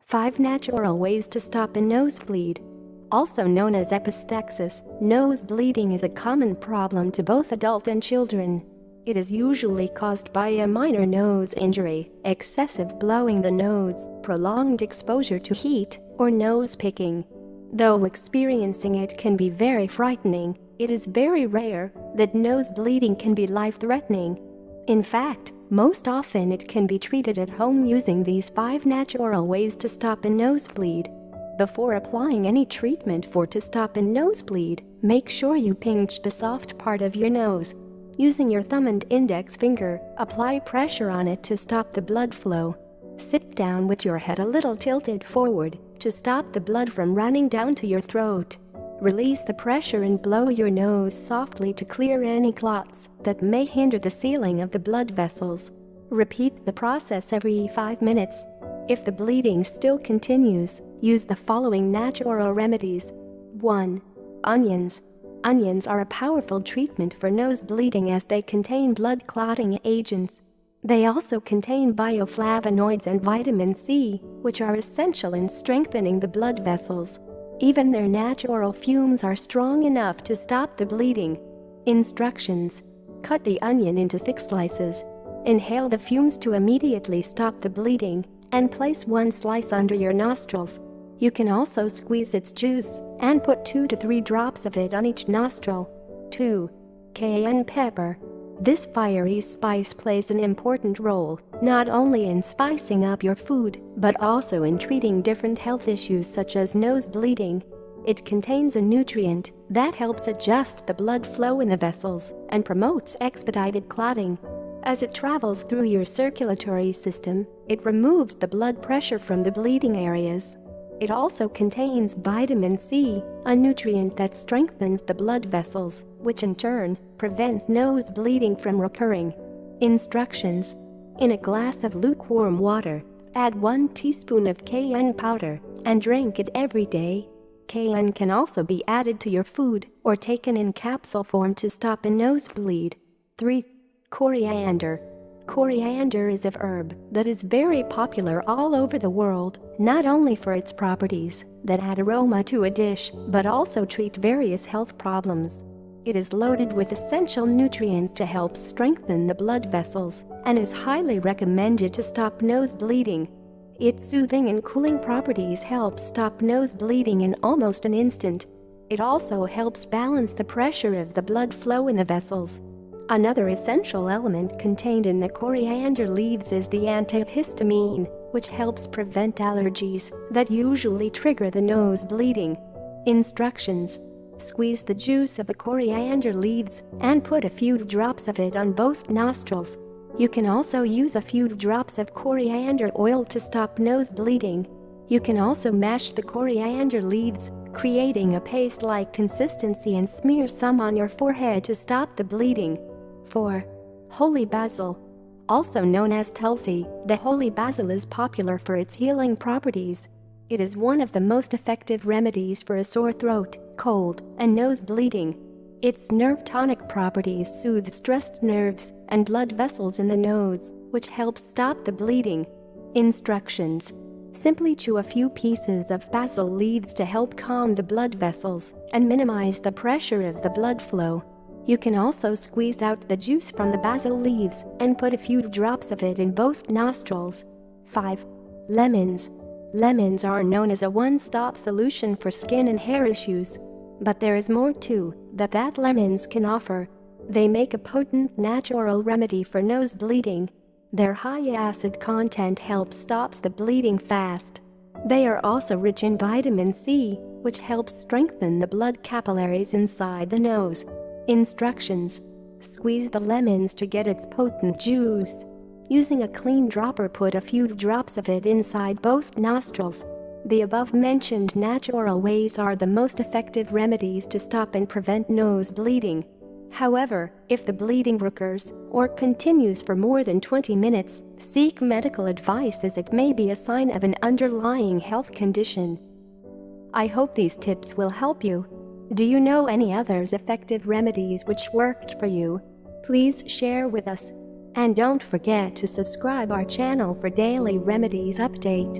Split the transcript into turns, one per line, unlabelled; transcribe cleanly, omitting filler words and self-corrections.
5 Natural Ways to Stop a Nosebleed. Also known as epistaxis, nose bleeding is a common problem to both adult and children. It is usually caused by a minor nose injury, excessive blowing the nose, prolonged exposure to heat, or nose picking. Though experiencing it can be very frightening, it is very rare that nose bleeding can be life-threatening. In fact, most often it can be treated at home using these 5 natural ways to stop a nosebleed. Before applying any treatment to stop a nosebleed, make sure you pinch the soft part of your nose. Using your thumb and index finger, apply pressure on it to stop the blood flow. Sit down with your head a little tilted forward to stop the blood from running down to your throat. Release the pressure and blow your nose softly to clear any clots that may hinder the sealing of the blood vessels. Repeat the process every 5 minutes. If the bleeding still continues, use the following natural remedies. 1. Onions. Onions are a powerful treatment for nose bleeding as they contain blood clotting agents. They also contain bioflavonoids and vitamin C, which are essential in strengthening the blood vessels. Even their natural fumes are strong enough to stop the bleeding. Instructions: cut the onion into thick slices. Inhale the fumes to immediately stop the bleeding, and place 1 slice under your nostrils. You can also squeeze its juice and put 2 to 3 drops of it on each nostril. 2. Kale and Pepper. This fiery spice plays an important role, not only in spicing up your food, but also in treating different health issues such as nose bleeding. It contains a nutrient that helps adjust the blood flow in the vessels and promotes expedited clotting. As it travels through your circulatory system, it removes the blood pressure from the bleeding areas. It also contains vitamin C, a nutrient that strengthens the blood vessels, which in turn prevents nose bleeding from recurring. Instructions: in a glass of lukewarm water, add 1 teaspoon of cayenne powder and drink it every day. Cayenne can also be added to your food or taken in capsule form to stop a nosebleed. 3. Coriander. Coriander is a herb that is very popular all over the world, not only for its properties that add aroma to a dish, but also treat various health problems. It is loaded with essential nutrients to help strengthen the blood vessels and is highly recommended to stop nose bleeding. Its soothing and cooling properties help stop nose bleeding in almost an instant. It also helps balance the pressure of the blood flow in the vessels. Another essential element contained in the coriander leaves is the antihistamine, which helps prevent allergies that usually trigger the nose bleeding. Instructions: squeeze the juice of the coriander leaves and put a few drops of it on both nostrils. You can also use a few drops of coriander oil to stop nose bleeding. You can also mash the coriander leaves, creating a paste-like consistency, and smear some on your forehead to stop the bleeding. 4. Holy basil. Also known as Tulsi, the holy basil is popular for its healing properties. It is one of the most effective remedies for a sore throat, cold, and nose bleeding. Its nerve tonic properties soothe stressed nerves and blood vessels in the nose, which helps stop the bleeding. Instructions: simply chew a few pieces of basil leaves to help calm the blood vessels and minimize the pressure of the blood flow. You can also squeeze out the juice from the basil leaves and put a few drops of it in both nostrils. 5. Lemons. Lemons are known as a one-stop solution for skin and hair issues. But there is more too that lemons can offer. They make a potent natural remedy for nose bleeding. Their high acid content helps stop the bleeding fast. They are also rich in vitamin C, which helps strengthen the blood capillaries inside the nose. Instructions: squeeze the lemons to get its potent juice. Using a clean dropper, put a few drops of it inside both nostrils. The above-mentioned natural ways are the most effective remedies to stop and prevent nose bleeding. However, if the bleeding recurs or continues for more than 20 minutes, seek medical advice, as it may be a sign of an underlying health condition. I hope these tips will help you. Do you know any others effective remedies which worked for you? Please share with us. And don't forget to subscribe our channel for daily remedies update.